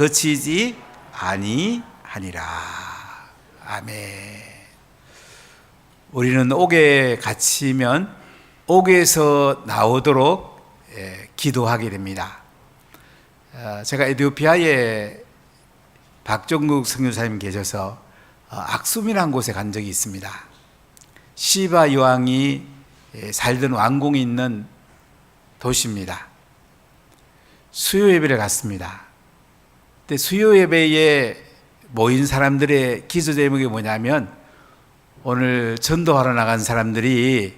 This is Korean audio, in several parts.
거치지 아니하니라. 아멘. 우리는 옥에 갇히면 옥에서 나오도록 기도하게 됩니다. 제가 에티오피아에 박종국 선교사님 계셔서 악숨이라는 곳에 간 적이 있습니다. 시바 여왕이 살던 왕궁이 있는 도시입니다. 수요 예배를 갔습니다. 근데 수요 예배에 모인 사람들의 기도 제목이 뭐냐면, 오늘 전도하러 나간 사람들이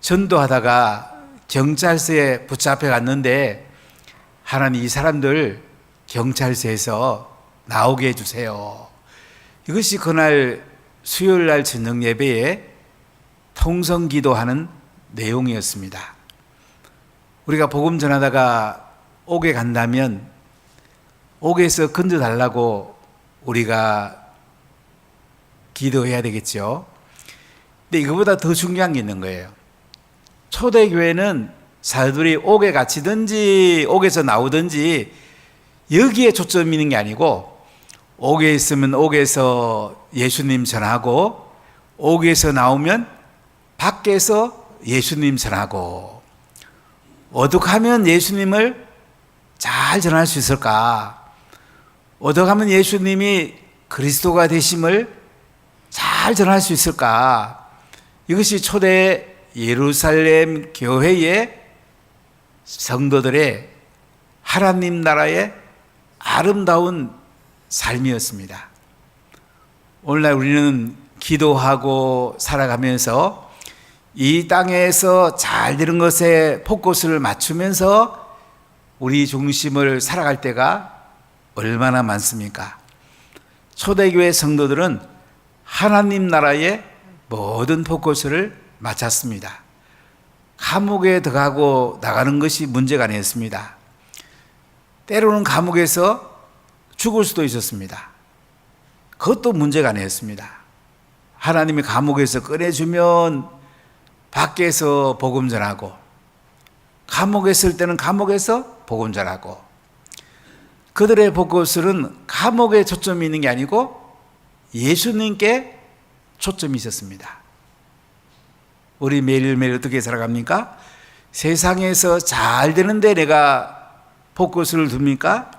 전도하다가 경찰서에 붙잡혀 갔는데 하나님 이 사람들 경찰서에서 나오게 해주세요. 이것이 그날 수요일 날 저녁 예배에 통성 기도하는 내용이었습니다. 우리가 복음 전하다가 옥에 간다면 옥에서 건져달라고 우리가 기도해야 되겠죠. 근데 이거보다 더 중요한 게 있는 거예요. 초대교회는 사도들이 옥에 갇히든지 옥에서 나오든지 여기에 초점이 있는 게 아니고, 옥에 있으면 옥에서 예수님 전하고, 옥에서 나오면 밖에서 예수님 전하고, 어떻게 하면 예수님을 잘 전할 수 있을까? 어떻게 하면 예수님이 그리스도가 되심을 잘 전할 수 있을까? 이것이 초대 예루살렘 교회의 성도들의 하나님 나라의 아름다운 삶이었습니다. 오늘날 우리는 기도하고 살아가면서 이 땅에서 잘 되는 것에 포커스를 맞추면서 우리 중심을 살아갈 때가 얼마나 많습니까? 초대교회 성도들은 하나님 나라의 모든 포커스를 맞췄습니다. 감옥에 들어가고 나가는 것이 문제가 아니었습니다. 때로는 감옥에서 죽을 수도 있었습니다. 그것도 문제가 아니었습니다. 하나님이 감옥에서 꺼내주면 밖에서 복음 전하고, 감옥에 있을 때는 감옥에서 복음 전하고, 그들의 포커스는 감옥에 초점이 있는 게 아니고 예수님께 초점이 있었습니다. 우리 매일매일 어떻게 살아갑니까? 세상에서 잘 되는데 내가 포커스를 둡니까?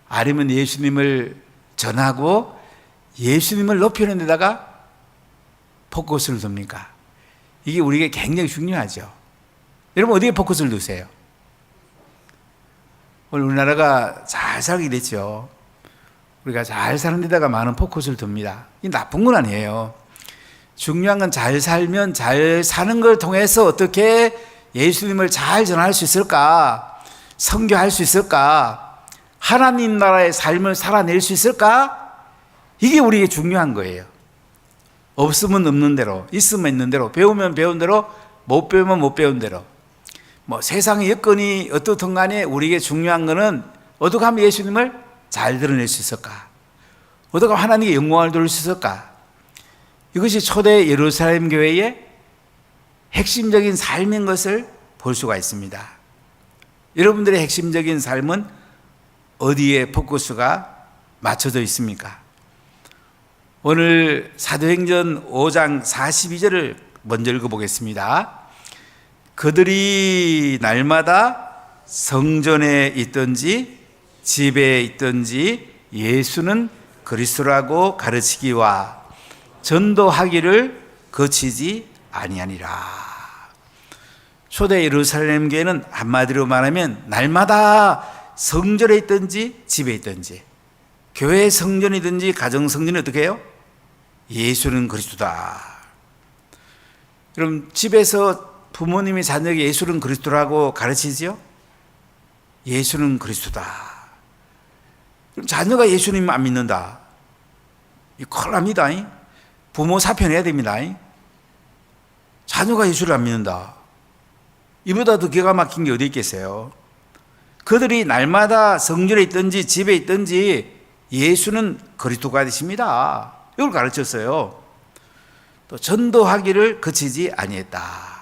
아니면 예수님을 전하고 예수님을 높이는 데다가 포커스를 둡니까? 이게 우리에게 굉장히 중요하죠. 여러분, 어디에 포커스를 두세요? 오늘 우리나라가 잘 살게 됐죠. 우리가 잘 사는 데다가 많은 포커스를 둡니다. 이게 나쁜 건 아니에요. 중요한 건 잘 살면 잘 사는 걸 통해서 어떻게 예수님을 잘 전할 수 있을까? 선교할 수 있을까? 하나님 나라의 삶을 살아낼 수 있을까? 이게 우리에게 중요한 거예요. 없으면 없는 대로, 있으면 있는 대로, 배우면 배운 대로, 못 배우면 못 배운 대로. 세상의 여건이 어떻든 간에 우리에게 중요한 거는 어떻게 하면 예수님을 잘 드러낼 수 있을까? 어떻게 하면 하나님께 영광을 돌릴 수 있을까? 이것이 초대 예루살렘 교회의 핵심적인 삶인 것을 볼 수가 있습니다. 여러분들의 핵심적인 삶은 어디에 포커스가 맞춰져 있습니까? 오늘 사도행전 5장 42절을 먼저 읽어보겠습니다. 그들이 날마다 성전에 있든지 집에 있든지 예수는 그리스도라고 가르치기와 전도하기를 거치지 아니하니라. 초대 예루살렘 교회는 한마디로 말하면 날마다 성전에 있든지 집에 있든지, 교회 성전이든지 가정 성전이 어떻게 해요? 예수는 그리스도다. 그럼 집에서 부모님이 자녀에게 예수는 그리스도라고 가르치지요? 예수는 그리스도다. 그럼 자녀가 예수님 안 믿는다. 이 큰일 납니다. 부모 사표내야 됩니다. 자녀가 예수를 안 믿는다. 이보다 더 기가 막힌 게 어디 있겠어요? 그들이 날마다 성전에 있든지 집에 있든지 예수는 그리스도가 되십니다. 이걸 가르쳤어요. 또 전도하기를 그치지 아니했다.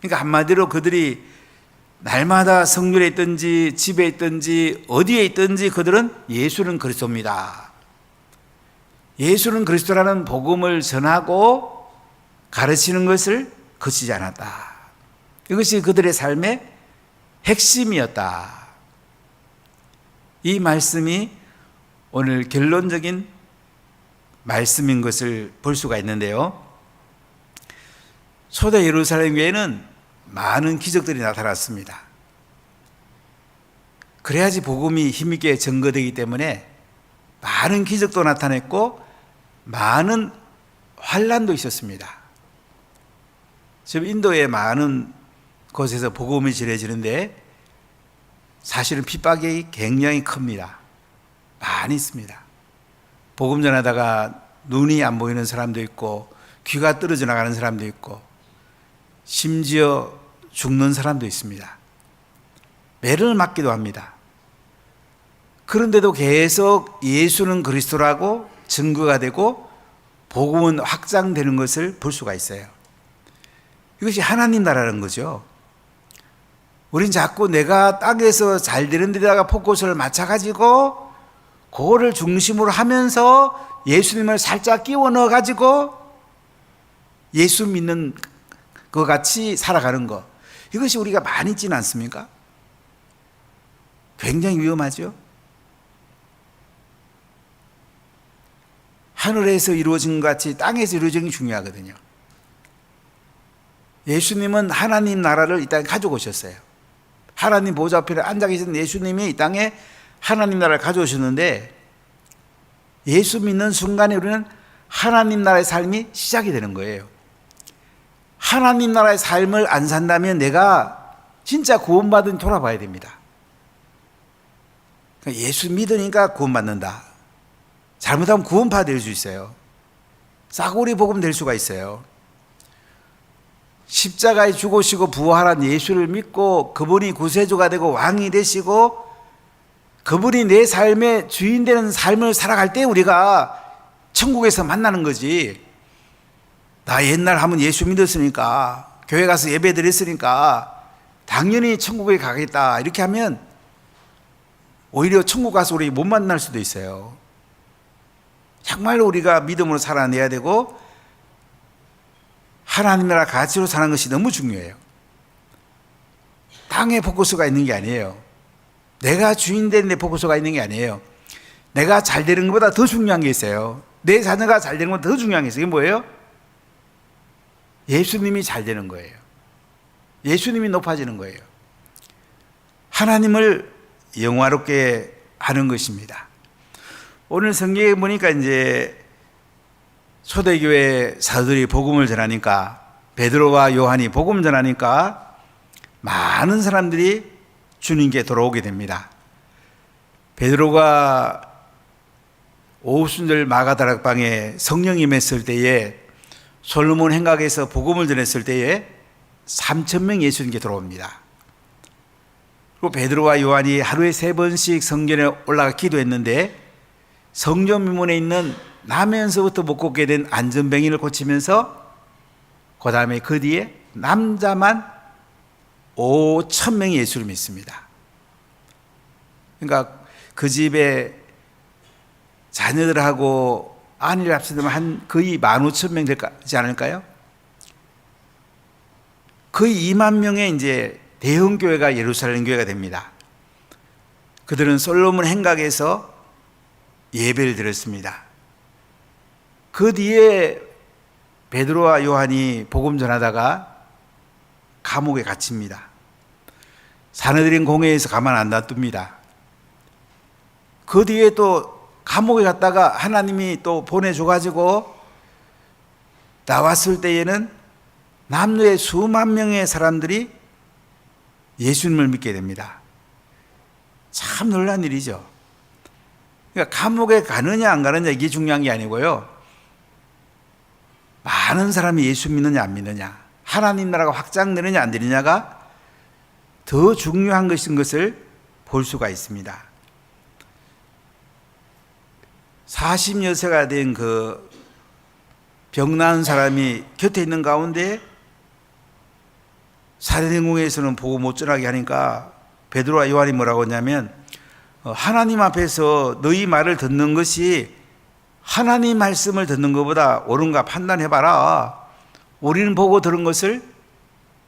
그러니까 한마디로 그들이 날마다 성전에 있든지 집에 있든지 어디에 있든지 그들은 예수는 그리스도입니다. 예수는 그리스도라는 복음을 전하고 가르치는 것을 그치지 않았다. 이것이 그들의 삶의 핵심이었다. 이 말씀이 오늘 결론적인 말씀인 것을 볼 수가 있는데요. 초대 예루살렘 교회는 많은 기적들이 나타났습니다. 그래야지 복음이 힘있게 증거되기 때문에 많은 기적도 나타냈고 많은 환란도 있었습니다. 지금 인도의 많은 곳에서 복음이 전해지는데 사실은 핍박이 굉장히 큽니다. 많이 있습니다. 복음 전하다가 눈이 안 보이는 사람도 있고 귀가 떨어져 나가는 사람도 있고 심지어 죽는 사람도 있습니다. 매를 맞기도 합니다. 그런데도 계속 예수는 그리스도라고 증거가 되고 복음은 확장되는 것을 볼 수가 있어요. 이것이 하나님 나라라는 거죠. 우린 자꾸 내가 땅에서 잘 되는 데다가 포커스를 맞춰가지고 그거를 중심으로 하면서 예수님을 살짝 끼워 넣어가지고 예수 믿는 것 같이 살아가는 것, 이것이 우리가 많이 있지는 않습니까? 굉장히 위험하죠. 하늘에서 이루어진 것 같이 땅에서 이루어진 게 중요하거든요. 예수님은 하나님 나라를 이 땅에 가지고 오셨어요. 하나님 보좌 앞에 앉아 계신 예수님이 이 땅에 하나님 나라를 가져오셨는데 예수 믿는 순간에 우리는 하나님 나라의 삶이 시작이 되는 거예요. 하나님 나라의 삶을 안 산다면 내가 진짜 구원받은 돌아봐야 됩니다. 예수 믿으니까 구원받는다. 잘못하면 구원파 될 수 있어요. 싸구리 복음 될 수가 있어요. 십자가에 죽으시고 부활한 예수를 믿고 그분이 구세주가 되고 왕이 되시고 그분이 내 삶의 주인 되는 삶을 살아갈 때 우리가 천국에서 만나는 거지. 나 옛날 하면 예수 믿었으니까 교회 가서 예배 드렸으니까 당연히 천국에 가겠다 이렇게 하면 오히려 천국 가서 우리 못 만날 수도 있어요. 정말로 우리가 믿음으로 살아내야 되고 하나님 나라 가치로 사는 것이 너무 중요해요. 땅에 포커스가 있는 게 아니에요. 내가 주인 된 데 포커스가 있는 게 아니에요. 내가 잘 되는 것보다 더 중요한 게 있어요. 내 자녀가 잘 되는 것보다 더 중요한 게 있어요. 이게 뭐예요? 예수님이 잘 되는 거예요. 예수님이 높아지는 거예요. 하나님을 영화롭게 하는 것입니다. 오늘 성경에 보니까 이제 초대교회 사도들이 복음을 전하니까 베드로와 요한이 복음 전하니까 많은 사람들이 주님께 돌아오게 됩니다. 베드로가 오순절 마가다락방에 성령이 임했을 때에 솔로몬 행각에서 복음을 전했을 때에 3,000명 예수님께 돌아옵니다. 그리고 베드로와 요한이 하루에 3번씩 성전에 올라가 기도했는데 성전 미문에 있는 나면서부터 못 걷게 된 안전병이를 고치면서 그 다음에 그 뒤에 남자만 5,000명이 예수를 믿습니다. 그러니까 그 집에 자녀들하고 아내를 합치면 한 거의 15,000명 되지 않을까요? 거의 2만 명의 이제 대형 교회가 예루살렘 교회가 됩니다. 그들은 솔로몬 행각에서 예배를 드렸습니다. 그 뒤에 베드로와 요한이 복음 전하다가 감옥에 갇힙니다. 사내들인 공회에서 가만 안 놔둡니다. 그 뒤에 또 감옥에 갔다가 하나님이 또 보내줘가지고 나왔을 때에는 남녀의 수만 명의 사람들이 예수님을 믿게 됩니다. 참 놀라운 일이죠. 그러니까 감옥에 가느냐 안 가느냐 이게 중요한 게 아니고요. 많은 사람이 예수 믿느냐 안 믿느냐, 하나님 나라가 확장되느냐 안 되느냐가 더 중요한 것인 것을 볼 수가 있습니다. 40여세가 된 그 병 나은 사람이 곁에 있는 가운데 사도행전에서는 보고 못 전하게 하니까 베드로와 요한이 뭐라고 하냐면 하나님 앞에서 너희 말을 듣는 것이 하나님 말씀을 듣는 것보다 옳은가 판단해봐라. 우리는 보고 들은 것을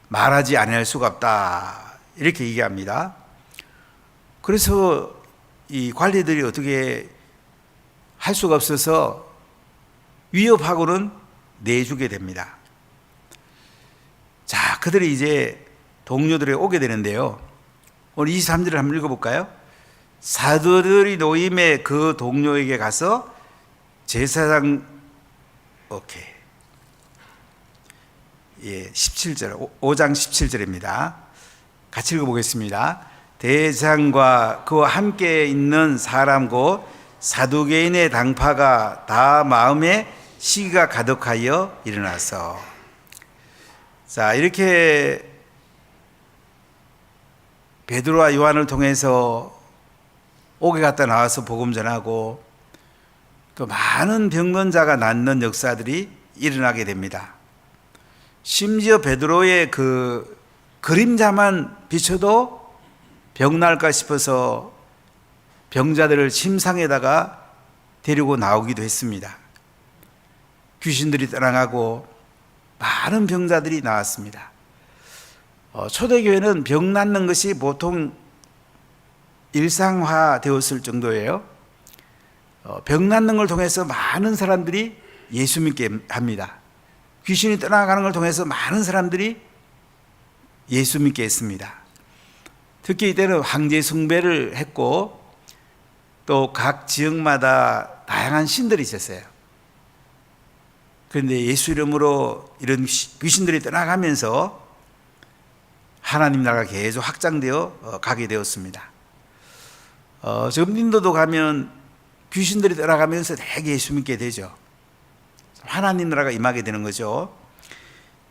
말하지 아니할 수가 없다. 이렇게 얘기합니다. 그래서 이 관리들이 어떻게 할 수가 없어서 위협하고는 내주게 됩니다. 자, 그들이 이제 동료들이 오게 되는데요. 오늘 23절을 한번 읽어볼까요? 사도들이 노임에 그 동료에게 가서 제사장, 오케이. 예, 17절, 5장 17절입니다. 같이 읽어보겠습니다. 대장과 그와 함께 있는 사람 곧 사두개인의 당파가 다 마음에 시기가 가득하여 일어나서. 자, 이렇게 베드로와 요한을 통해서 옥에 갔다 나와서 복음 전하고 또 많은 병건자가 낫는 역사들이 일어나게 됩니다. 심지어 베드로의 그 그림자만 비춰도 병 날까 싶어서 병자들을 침상에다가 데리고 나오기도 했습니다. 귀신들이 떠나가고 많은 병자들이 나왔습니다. 초대교회는 병 낫는 것이 보통 일상화 되었을 정도예요. 병 낫는 걸 통해서 많은 사람들이 예수 믿게 합니다. 귀신이 떠나가는 걸 통해서 많은 사람들이 예수 믿게 했습니다. 특히 이때는 황제 숭배를 했고 또 각 지역마다 다양한 신들이 있었어요. 그런데 예수 이름으로 이런 귀신들이 떠나가면서 하나님 나라가 계속 확장되어 가게 되었습니다. 지금 인도도 가면 귀신들이 떠나가면서 되게 예수 믿게 되죠. 하나님 나라가 임하게 되는 거죠.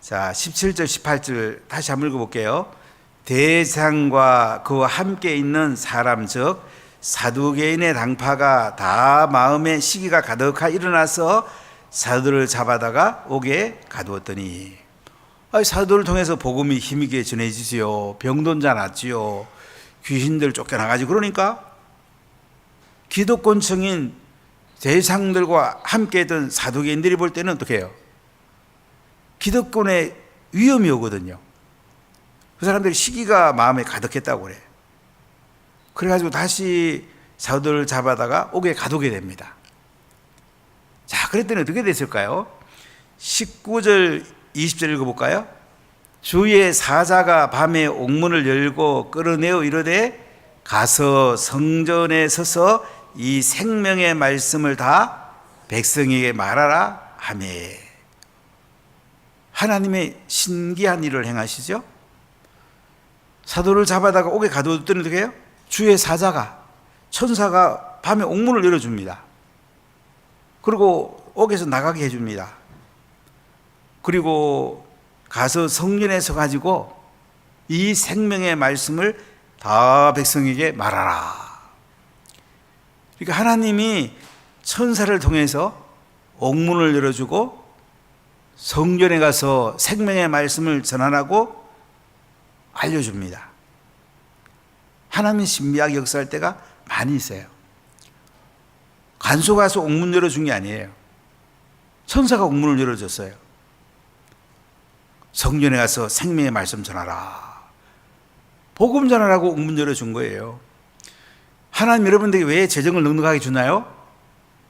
자, 17절 18절 다시 한번 읽어볼게요. 대장과 그와 함께 있는 사람 즉 사두개인의 당파가 다 마음에 시기가 가득하 일어나서 사도들을 잡아다가 옥에 가두었더니, 사도를 통해서 복음이 힘있게 전해지지요. 병든 자 낫지요. 귀신들 쫓겨나가지고. 그러니까 기득권층인 대상들과 함께 했던 사두개인들이 볼 때는 어떻게 해요? 기득권의 위험이 오거든요. 그 사람들이 시기가 마음에 가득했다고 그래. 그래가지고 다시 사도들을 잡아다가 옥에 가두게 됩니다. 자, 그랬더니 어떻게 됐을까요? 19절 20절 읽어볼까요? 주의 사자가 밤에 옥문을 열고 끌어내어 이르되 가서 성전에 서서 이 생명의 말씀을 다 백성에게 말하라 하며. 하나님의 신기한 일을 행하시죠. 사도를 잡아다가 옥에 가두었더니 어떻게 해요? 주의 사자가, 천사가 밤에 옥문을 열어줍니다. 그리고 옥에서 나가게 해줍니다. 그리고 가서 성전에 서가지고 이 생명의 말씀을 다 백성에게 말하라. 그러니까 하나님이 천사를 통해서 옥문을 열어주고 성전에 가서 생명의 말씀을 전하라고 알려줍니다. 하나님이 신비하게 역사할 때가 많이 있어요. 간소 가서 옥문 열어준 게 아니에요. 천사가 옥문을 열어줬어요. 성전에 가서 생명의 말씀 전하라. 복음 전하라고 옥문 열어준 거예요. 하나님 여러분들에게 왜 재정을 넉넉하게 주나요?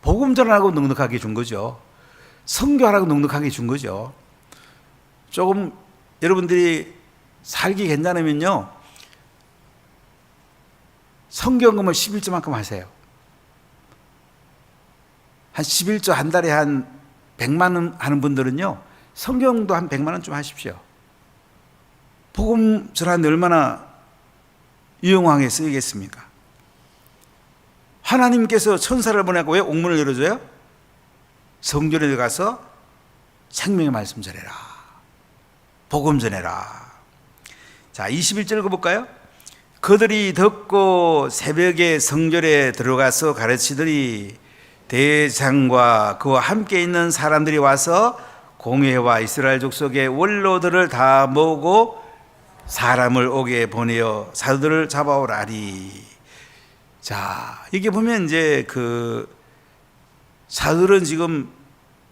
복음 전하라고 넉넉하게 준 거죠. 선교하라고 넉넉하게 준 거죠. 조금 여러분들이 살기 괜찮으면요, 성경금을 11조만큼 하세요. 한 11조 한 달에 한 100만 원 하는 분들은요, 성경도 한 100만 원 좀 하십시오. 복음 전하는데 얼마나 유용하게 쓰이겠습니까? 하나님께서 천사를 보내고 왜 옥문을 열어줘요? 성전에 가서 생명의 말씀 전해라. 복음 전해라. 자, 21절 읽어볼까요? 그들이 듣고 새벽에 성전에 들어가서 가르치더니 대장과 그와 함께 있는 사람들이 와서 공회와 이스라엘 족속의 원로들을 다 모으고 사람을 옥에 보내어 사도들을 잡아오라리. 자, 이게 보면 이제 그 사도들은 지금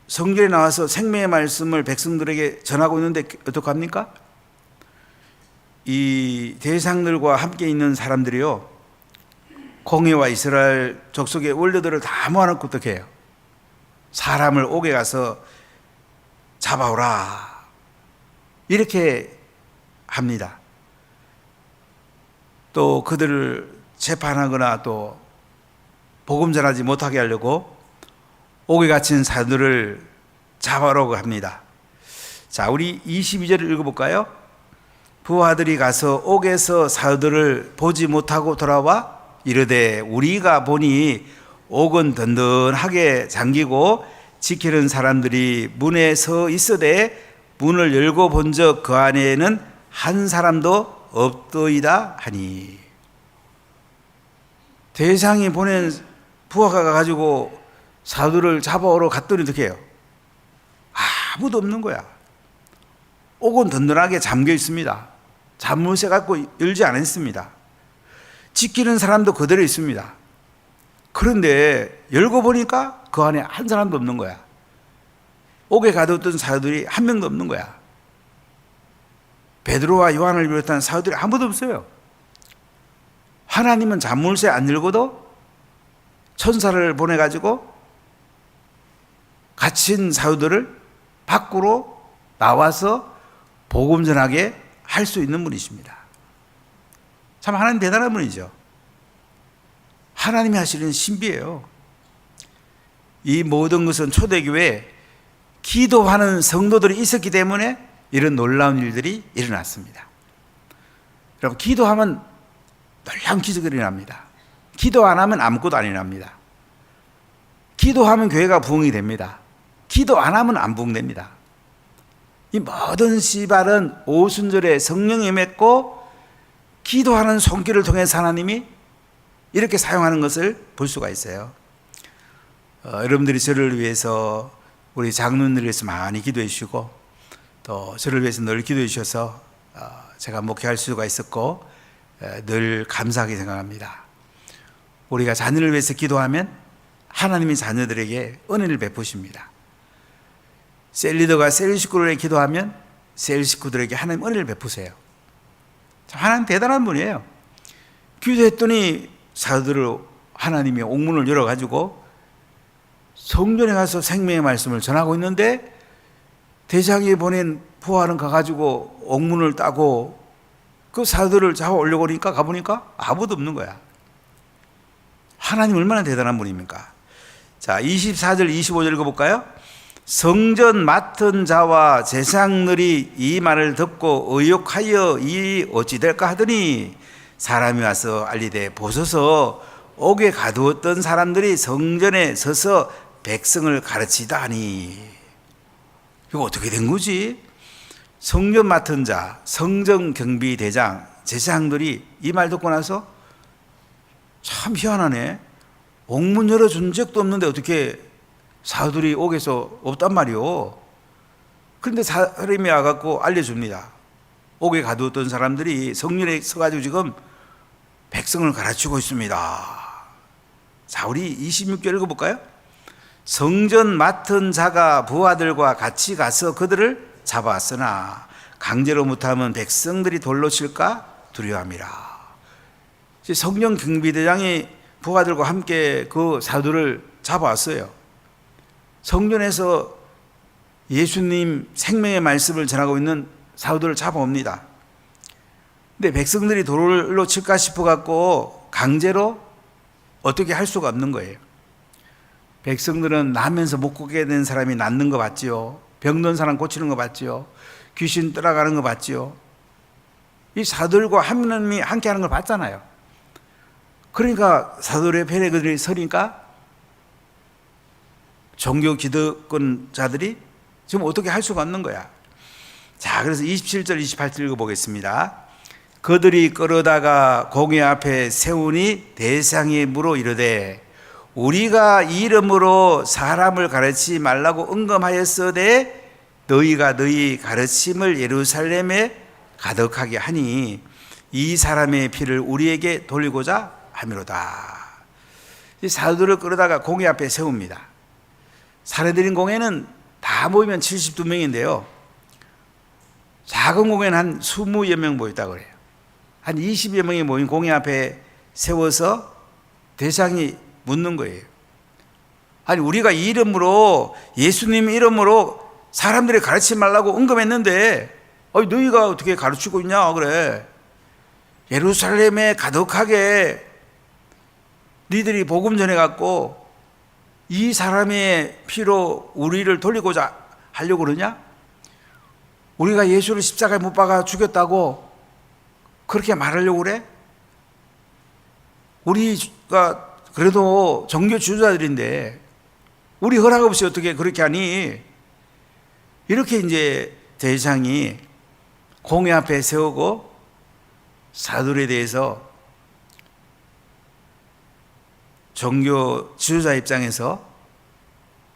성전에 나와서 생명의 말씀을 백성들에게 전하고 있는데 어떡합니까? 이 대상들과 함께 있는 사람들이요, 공회와 이스라엘 족속의 원료들을 다 모아놓고 어떻게 해요? 사람을 옥에 가서 잡아오라, 이렇게 합니다. 또 그들을 재판하거나 또 복음 전하지 못하게 하려고 옥에 갇힌 사도들을 잡아오라고 합니다. 자, 우리 22절을 읽어볼까요? 부하들이 가서 옥에서 사도들을 보지 못하고 돌아와 이르되 우리가 보니 옥은 든든하게 잠기고 지키는 사람들이 문에 서 있으되 문을 열고 본즉 그 안에는 한 사람도 없더이다 하니. 대상이 보낸 부하가 가지고 사도를 잡아오러 갔더니 어떻게 해요? 아무도 없는 거야. 옥은 든든하게 잠겨 있습니다. 잠물쇠 갖고 열지 않았습니다. 지키는 사람도 그대로 있습니다. 그런데 열고 보니까 그 안에 한 사람도 없는 거야. 옥에 가뒀던 사도들이 한 명도 없는 거야. 베드로와 요한을 비롯한 사도들이 아무도 없어요. 하나님은 잠물쇠 안 열고도 천사를 보내가지고 갇힌 사도들을 밖으로 나와서 복음 전하게 할 수 있는 분이십니다. 참 하나님 대단한 분이죠. 하나님이 하시는 신비예요. 이 모든 것은 초대교회에 기도하는 성도들이 있었기 때문에 이런 놀라운 일들이 일어났습니다. 여러분, 기도하면 놀라운 기적들이 일어납니다. 기도 안 하면 아무것도 안 일어납니다. 기도하면 교회가 부흥이 됩니다. 기도 안 하면 안 부흥됩니다. 이 모든 시발은 오순절에 성령이 맺고 기도하는 손길을 통해서 하나님이 이렇게 사용하는 것을 볼 수가 있어요. 여러분들이 저를 위해서, 우리 장로님들을 위해서 많이 기도해 주시고 또 저를 위해서 늘 기도해 주셔서 제가 목회할 수가 있었고 늘 감사하게 생각합니다. 우리가 자녀를 위해서 기도하면 하나님이 자녀들에게 은혜를 베푸십니다. 셀 리더가 셀 식구들에게 기도하면 셀 식구들에게 하나님 은혜를 베푸세요. 하나님 대단한 분이에요. 기도했더니 사도들을 하나님이 옥문을 열어가지고 성전에 가서 생명의 말씀을 전하고 있는데 대장이 보낸 부하는 가가지고 옥문을 따고 그 사도들을 잡아 올려고 하니까 가보니까 아무도 없는 거야. 하나님 얼마나 대단한 분입니까? 자, 24절 25절 읽어볼까요? 성전 맡은 자와 제사장들이 이 말을 듣고 의욕하여 이 어찌 될까 하더니 사람이 와서 알리되 보소서 옥에 가두었던 사람들이 성전에 서서 백성을 가르치다 하니. 이거 어떻게 된 거지? 성전 맡은 자, 성전경비대장, 제사장들이 이 말 듣고 나서 참 희한하네. 옥문 열어준 적도 없는데 어떻게 사도들이 옥에서 없단 말이오. 그런데 사람이 와갖고 알려줍니다. 옥에 가두었던 사람들이 성전에 서가지고 지금 백성을 가르치고 있습니다. 자, 우리 26절 읽어볼까요? 성전 맡은 자가 부하들과 같이 가서 그들을 잡았으나 강제로 못하면 백성들이 돌로 칠까 두려워함이라. 성전 경비대장이 부하들과 함께 그 사도를 잡아왔어요. 성전에서 예수님 생명의 말씀을 전하고 있는 사도들을 잡아옵니다. 근데 백성들이 돌로 칠까 싶어갖고 강제로 어떻게 할 수가 없는 거예요. 백성들은 나면서 못 걷게 된 사람이 낫는 거 봤지요. 병든 사람 고치는 거 봤지요. 귀신 떠나가는 거 봤지요. 이 사도들과 하나님이 함께 하는 걸 봤잖아요. 그러니까 사도들의 편에 그들이 서니까 종교 기득권자들이 지금 어떻게 할 수가 없는 거야. 자, 그래서 27절 28절 읽어보겠습니다. 그들이 끌어다가 공회 앞에 세우니 대상이 물어 이르되 우리가 이름으로 사람을 가르치지 말라고 응검하였으되 너희가 너희 가르침을 예루살렘에 가득하게 하니 이 사람의 피를 우리에게 돌리고자 함이로다. 이 사도들을 끌어다가 공회 앞에 세웁니다. 사내들인 공회는 다 모이면 72명인데요. 작은 공회는 한 20여 명 모였다고 그래요. 한 20여 명이 모인 공회 앞에 세워서 대상이 묻는 거예요. 아니, 우리가 이 이름으로, 예수님 이름으로 사람들이 가르치지 말라고 언급했는데 너희가 어떻게 가르치고 있냐 그래. 예루살렘에 가득하게 니들이 복음 전해갖고 이 사람의 피로 우리를 돌리고자 하려고 그러냐? 우리가 예수를 십자가에 못 박아 죽였다고 그렇게 말하려고 그래? 우리가 그래도 종교 지도자들인데 우리 허락 없이 어떻게 그렇게 하니? 이렇게 이제 대장이 공회 앞에 세우고 사도들에 대해서 종교 지도자 입장에서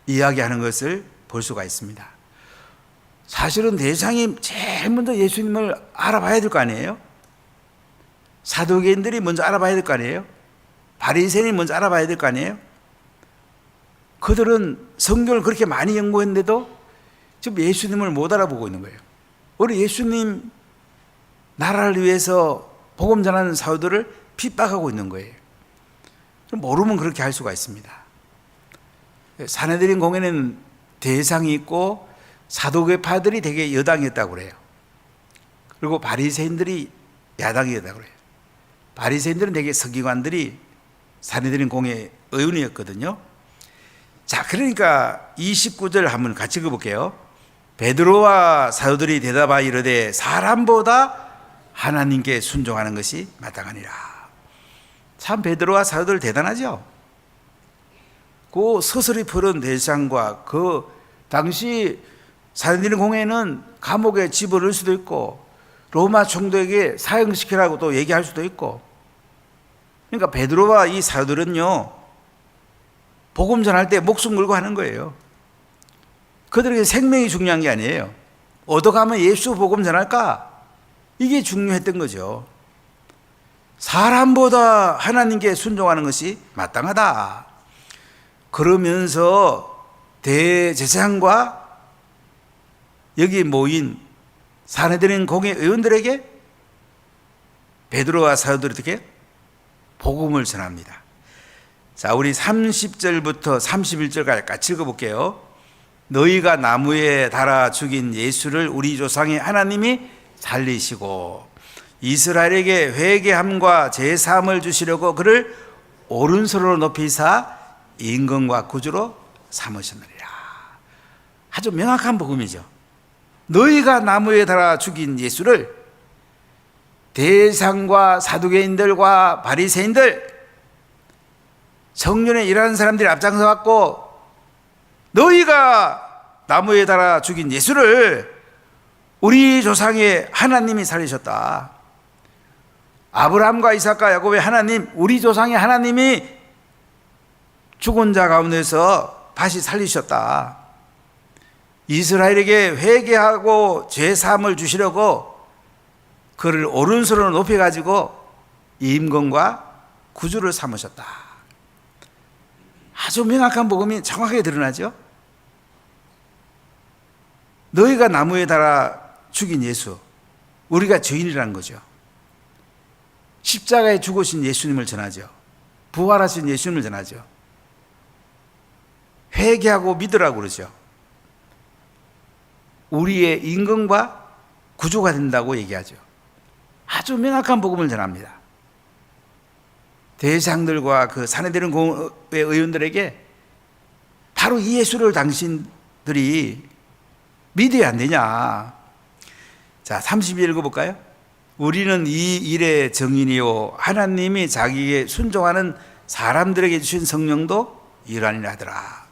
이야기하는 것을 볼 수가 있습니다. 사실은 대장이 제일 먼저 예수님을 알아봐야 될 거 아니에요? 사도계인들이 먼저 알아봐야 될 거 아니에요? 바리새인이 먼저 알아봐야 될 거 아니에요? 그들은 성경을 그렇게 많이 연구했는데도 지금 예수님을 못 알아보고 있는 거예요. 우리 예수님 나라를 위해서 복음 전하는 사도들을 핍박하고 있는 거예요. 모르면 그렇게 할 수가 있습니다. 사내들인 공회는 대상이 있고 사도계파들이 되게 여당이었다고 그래요. 그리고 바리새인들이 야당이었다고 그래요. 바리새인들은 되게 서기관들이 사내들인 공회 의원이었거든요. 자, 그러니까 29절 한번 같이 읽어볼게요. 베드로와 사도들이 대답하여 이르되 사람보다 하나님께 순종하는 것이 마땅하니라. 참 베드로와 사도들 대단하죠. 그 서서히 푸른 대상과 그 당시 사도들인 공회는 감옥에 집어넣을 수도 있고 로마 총독에게 사형시키라고 또 얘기할 수도 있고, 그러니까 베드로와 이 사도들은요 복음 전할 때 목숨 걸고 하는 거예요. 그들에게 생명이 중요한 게 아니에요. 얻어가면 예수 복음 전할까? 이게 중요했던 거죠. 사람보다 하나님께 순종하는 것이 마땅하다. 그러면서 대제사장과 여기 모인 사내들인 공회 의원들에게 베드로와 사도들이 어떻게 복음을 전합니다. 자, 우리 30절부터 31절까지 같이 읽어볼게요. 너희가 나무에 달아 죽인 예수를 우리 조상의 하나님이 살리시고 이스라엘에게 회개함과 제사함을 주시려고 그를 오른손으로 높이사 임금과 구주로 삼으셨느니라. 아주 명확한 복음이죠. 너희가 나무에 달아 죽인 예수를 대상과 사두개인들과 바리새인들, 성전에 일하는 사람들이 앞장서 갖고 너희가 나무에 달아 죽인 예수를 우리 조상의 하나님이 살리셨다. 아브라함과 이삭과 야곱의 하나님, 우리 조상의 하나님이 죽은 자 가운데서 다시 살리셨다. 이스라엘에게 회개하고 죄사함을 주시려고 그를 오른손으로 높여가지고 임금과 구주를 삼으셨다. 아주 명확한 복음이 정확하게 드러나죠. 너희가 나무에 달아 죽인 예수, 우리가 죄인이라는 거죠. 십자가에 죽으신 예수님을 전하죠. 부활하신 예수님을 전하죠. 회개하고 믿으라고 그러죠. 우리의 임금과 구주가 된다고 얘기하죠. 아주 명확한 복음을 전합니다. 대장들과 그 사내들인 공회 의원들에게 바로 이 예수를 당신들이 믿어야 안 되냐. 자, 32절 읽어볼까요? 우리는 이 일의 증인이요 하나님이 자기에게 순종하는 사람들에게 주신 성령도 이러하니라 하더라.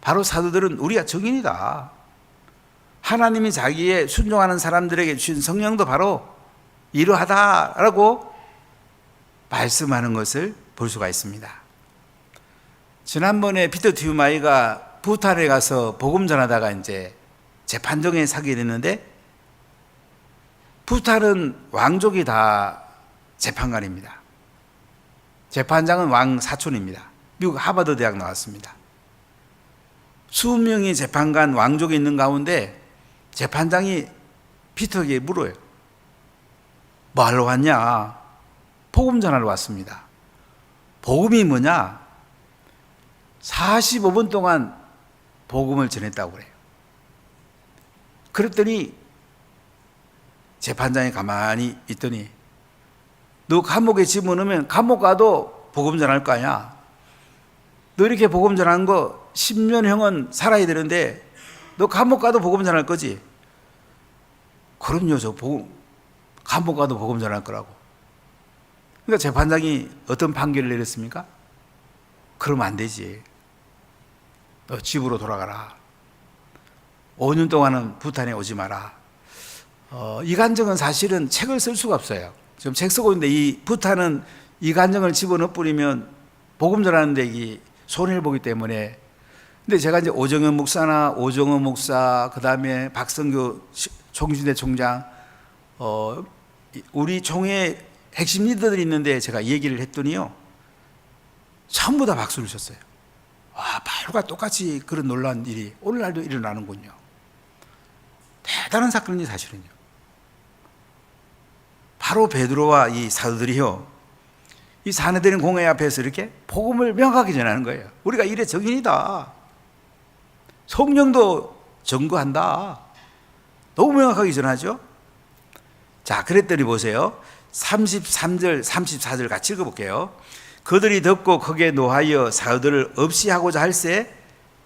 바로 사도들은 우리가 증인이다. 하나님이 자기에 순종하는 사람들에게 주신 성령도 바로 이러하다라고 말씀하는 것을 볼 수가 있습니다. 지난번에 피터 듀마이가 부탄에 가서 복음 전하다가 이제 재판정에 서게 됐는데 부탄은 왕족이 다 재판관입니다. 재판장은 왕 사촌입니다. 미국 하버드 대학 나왔습니다. 수명의 재판관 왕족이 있는 가운데 재판장이 피터에게 물어요. 뭐 하러 왔냐? 복음 전하러 왔습니다. 복음이 뭐냐? 45분 동안 복음을 전했다고 그래요. 그랬더니 재판장이 가만히 있더니 너 감옥에 집어넣으면 감옥 가도 복음 전할 거 아니야? 너 이렇게 복음 전하는 거 10년형은 살아야 되는데 너 감옥 가도 복음 전할 거지? 그럼요, 저 감옥 가도 복음 전할 거라고. 그러니까 재판장이 어떤 판결을 내렸습니까? 그러면 안 되지. 너 집으로 돌아가라. 5년 동안은 부탄에 오지 마라. 이간정은 사실은 책을 쓸 수가 없어요. 지금 책 쓰고 있는데 이 부탄은 이간정을 집어넣어 뿌리면 복음 전하는데 이 손해를 보기 때문에. 근데 제가 이제 오정현 목사나 오정호 목사, 그 다음에 박성규 총신대 총장, 우리 총회 핵심 리더들이 있는데 제가 얘기를 했더니요, 전부 다 박수를 쳤어요. 와, 바울과 똑같이 그런 놀라운 일이 오늘날도 일어나는군요. 대단한 사건인지 사실은요. 바로 베드로와 이 사도들이요, 이 사내들인 공회 앞에서 이렇게 복음을 명확하게 전하는 거예요. 우리가 일의 정인이다. 성령도 증거한다. 너무 명확하게 전하죠. 자, 그랬더니 보세요. 33절, 34절 같이 읽어볼게요. 그들이 듣고 크게 노하여 사도들을 없이 하고자 할세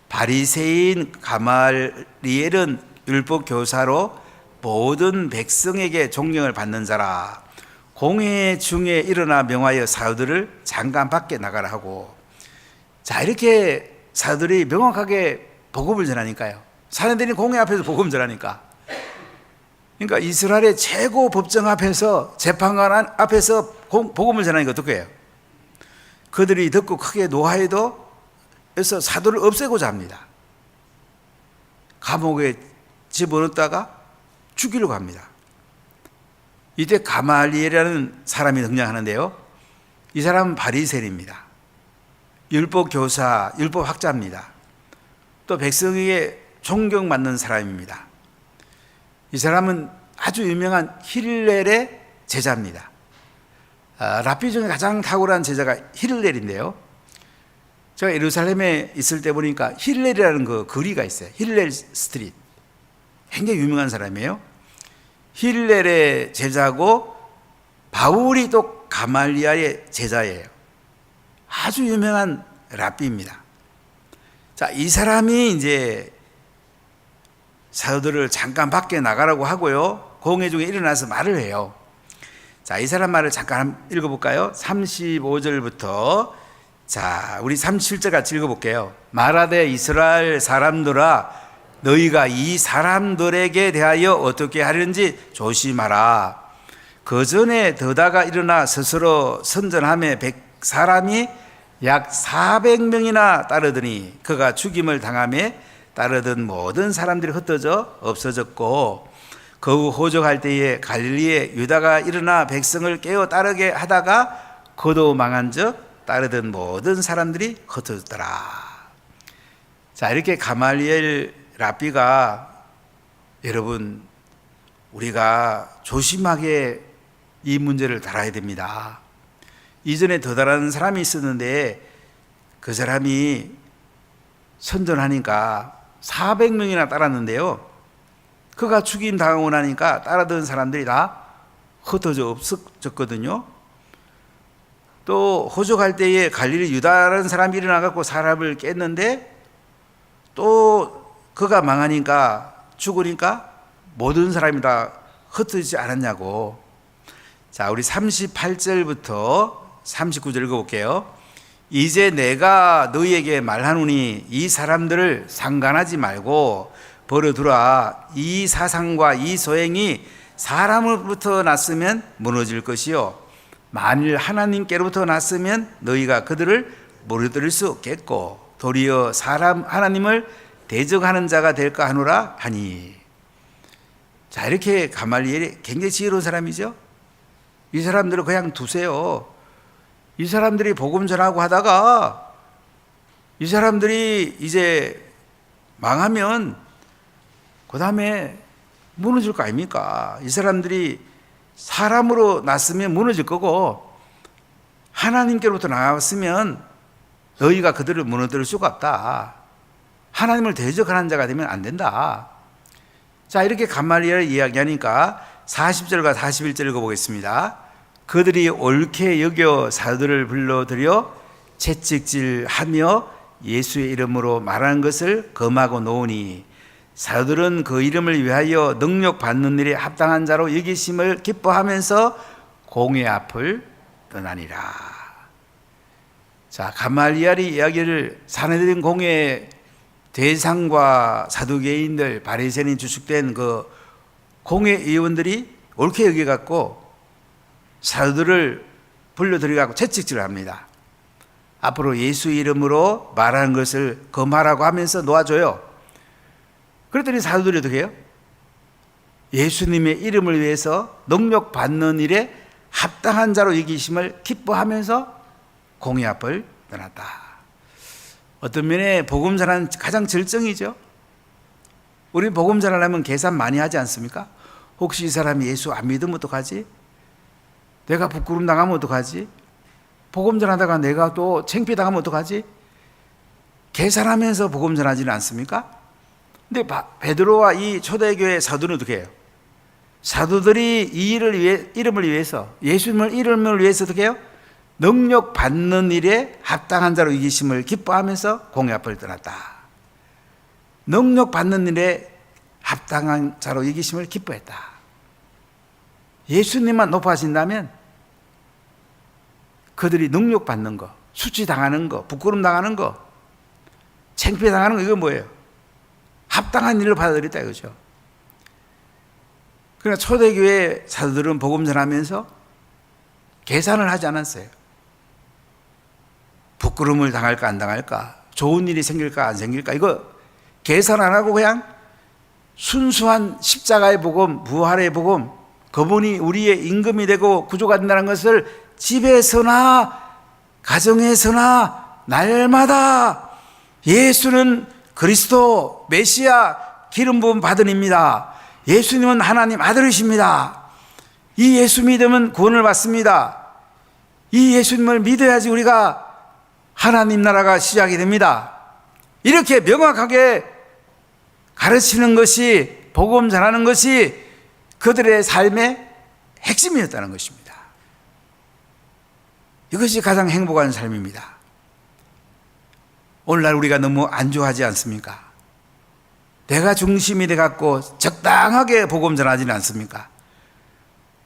바리새인 가말리엘은 율법 교사로 모든 백성에게 존경을 받는 자라. 공회 중에 일어나 명하여 사도들을 장관 밖에 나가라 하고. 자, 이렇게 사도들이 명확하게 복음을 전하니까요. 사내들이 공회 앞에서 복음 전하니까. 그러니까 이스라엘의 최고 법정 앞에서, 재판관 앞에서 복음을 전하니까 어떻게 해요? 그들이 듣고 크게 노하여도 해서 사도를 없애고자 합니다. 감옥에 집어넣다가 죽이려고 합니다. 이때 가말리엘이라는 사람이 등장하는데요, 이 사람은 바리새인입니다. 율법 교사, 율법 학자입니다. 또 백성에게 존경받는 사람입니다. 이 사람은 아주 유명한 힐렐의 제자입니다. 랍비 중에 가장 탁월한 제자가 힐렐인데요, 제가 예루살렘에 있을 때 보니까 힐렐이라는 그 거리가 있어요. 힐렐 스트리트. 굉장히 유명한 사람이에요. 힐렐의 제자고 바울이 또 가말리엘의 제자예요. 아주 유명한 랍비입니다. 자, 이 사람이 이제 사도들을 잠깐 밖에 나가라고 하고요, 공회 중에 일어나서 말을 해요. 자, 이 사람 말을 잠깐 읽어볼까요? 35절부터, 자, 우리 37절 같이 읽어볼게요. 말하되 이스라엘 사람들아, 너희가 이 사람들에게 대하여 어떻게 하려는지 조심하라. 그 전에 더다가 일어나 스스로 선전하며 사람이 약 400명이나 따르더니 그가 죽임을 당하며 따르던 모든 사람들이 흩어져 없어졌고, 그 후 호적할 때에 갈릴리에 유다가 일어나 백성을 깨어 따르게 하다가 그도 망한즉 따르던 모든 사람들이 흩어졌더라. 자, 이렇게 가말리엘 랍비가, 여러분, 우리가 조심하게 이 문제를 다뤄야 됩니다. 이전에 더 다른 사람이 있었는데 그 사람이 선전하니까 400명이나 따랐는데요, 그가 죽임 당하고 나니까 따라던 사람들이 다 흩어져 없어졌거든요. 또 호적할 때에 갈릴리 유다라는 사람이 일어나갖고 사람을 깼는데 또 그가 망하니까, 죽으니까 모든 사람이 다 흩어지지 않았냐고. 자, 우리 38절부터 39절 읽어볼게요. 이제 내가 너희에게 말하노니 이 사람들을 상관하지 말고 버려두라. 이 사상과 이 소행이 사람으로부터 났으면 무너질 것이요, 만일 하나님께로부터 났으면 너희가 그들을 무너뜨릴 수 없겠고 도리어 하나님을 대적하는 자가 될까 하노라 하니. 자, 이렇게 가말리엘이 굉장히 지혜로운 사람이죠. 이 사람들을 그냥 두세요. 이 사람들이 복음 전하고 하다가 이 사람들이 이제 망하면 그 다음에 무너질 거 아닙니까? 이 사람들이 사람으로 났으면 무너질 거고 하나님께로부터 나왔으면 너희가 그들을 무너뜨릴 수가 없다. 하나님을 대적하는 자가 되면 안 된다. 자, 이렇게 가말리엘을 이야기하니까 40절과 41절 읽어보겠습니다. 그들이 옳게 여겨 사도들을 불러들여 채찍질하며 예수의 이름으로 말하는 것을 금하고 놓으니 사도들은 그 이름을 위하여 능력 받는 일에 합당한 자로 여기심을 기뻐하면서 공회 앞을 떠나니라. 자, 가말리엘이 이야기를 사내들인 공회 대상과 사두개인들, 바리새인이 주축된 그 공회 의원들이 옳게 여겨갖고 사도들을 불러들여갖고 채찍질을 합니다. 앞으로 예수 이름으로 말하는 것을 금하라고 하면서 놓아줘요. 그랬더니 사도들이 어떻게 해요? 예수님의 이름을 위해서 능력 받는 일에 합당한 자로 여기심을 기뻐하면서 공회 앞을 떠났다. 어떤 면에 복음 전하는 가장 절정이죠. 우리 복음 전하려면 계산 많이 하지 않습니까? 혹시 이 사람이 예수 안 믿으면 어떡하지? 내가 부끄럼 당하면 어떡하지? 복음 전하다가 내가 또 창피당하면 어떡하지? 계산하면서 복음 전하지는 않습니까? 근데 베드로와 이 초대교회 사도는 어떻게 해요? 사도들이 이 이름을 위해서, 예수님을 이름을 위해서 어떻게 해요? 능력 받는 일에 합당한 자로 이기심을 기뻐하면서 공회 앞을 떠났다. 능력 받는 일에 합당한 자로 이기심을 기뻐했다. 예수님만 높아진다면 그들이 능력 받는 거, 수치당하는 거, 부끄럼 당하는 거, 창피당하는 거, 이건 뭐예요? 합당한 일을 받아들였다 이거죠. 그러나 초대교회 사도들은 복음 전하면서 계산을 하지 않았어요. 부끄러움을 당할까 안 당할까, 좋은 일이 생길까 안 생길까, 이거 계산 안 하고 그냥 순수한 십자가의 복음, 부활의 복음, 그분이 우리의 임금이 되고 구주가 된다는 것을 집에서나 가정에서나 날마다 예수는 그리스도 메시아 기름 부음 받은 입니다. 예수님은 하나님 아들이십니다. 이 예수 믿으면 구원을 받습니다. 이 예수님을 믿어야지 우리가 하나님 나라가 시작이 됩니다. 이렇게 명확하게 가르치는 것이, 복음 전하는 것이 그들의 삶의 핵심이었다는 것입니다. 이것이 가장 행복한 삶입니다. 오늘날 우리가 너무 안주하지 않습니까? 내가 중심이 돼갖고 적당하게 복음 전하지는 않습니까?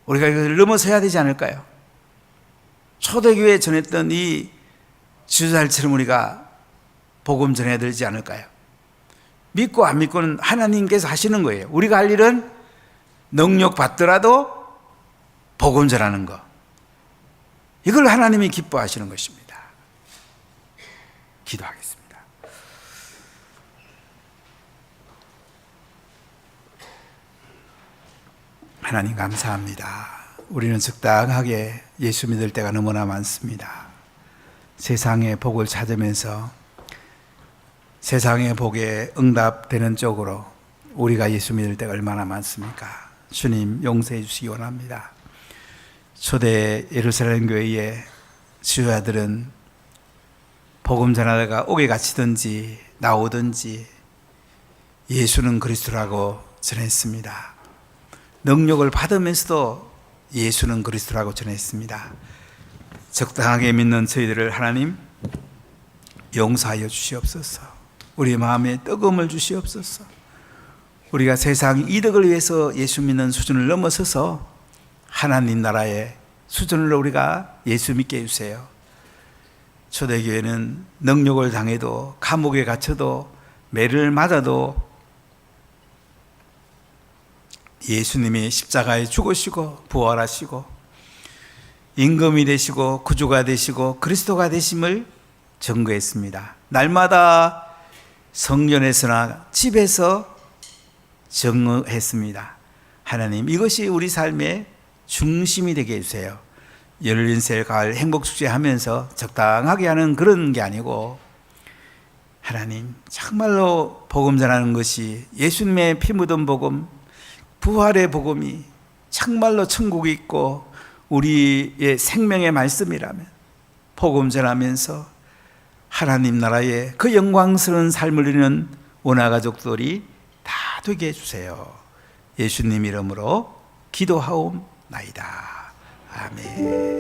우리가 이것을 넘어서야 되지 않을까요? 초대교회에 전했던 이 지도자들처럼 우리가 복음 전해야 되지 않을까요? 믿고 안 믿고는 하나님께서 하시는 거예요. 우리가 할 일은 능력 받더라도 복음 전하는 거, 이걸 하나님이 기뻐하시는 것입니다. 기도하겠습니다. 하나님 감사합니다. 우리는 적당하게 예수 믿을 때가 너무나 많습니다. 세상의 복을 찾으면서 세상의 복에 응답되는 쪽으로 우리가 예수 믿을 때가 얼마나 많습니까? 주님 용서해 주시기 원합니다. 초대 예루살렘 교회의 지도자들은 복음 전하다가 옥에 갇히든지 나오든지 예수는 그리스도라고 전했습니다. 능력을 받으면서도 예수는 그리스도라고 전했습니다. 적당하게 믿는 저희들을 하나님 용서하여 주시옵소서. 우리 마음에 뜨거움을 주시옵소서. 우리가 세상 이득을 위해서 예수 믿는 수준을 넘어서서 하나님 나라의 수준으로 우리가 예수 믿게 해주세요. 초대교회는 능력을 당해도, 감옥에 갇혀도, 매를 맞아도 예수님이 십자가에 죽으시고 부활하시고 임금이 되시고 구주가 되시고 그리스도가 되심을 증거했습니다. 날마다 성전에서나 집에서 증거했습니다. 하나님, 이것이 우리 삶의 중심이 되게 해주세요. 열린셀 가을 행복축제 하면서 적당하게 하는 그런 게 아니고, 하나님, 정말로 복음 전하는 것이 예수님의 피 묻은 복음, 부활의 복음이 정말로 천국이 있고 우리의 생명의 말씀이라면 복음 전하면서 하나님 나라의 그 영광스러운 삶을 누리는 원화 가족들이 다 되게 해주세요. 예수님 이름으로 기도하옵나이다. 아멘.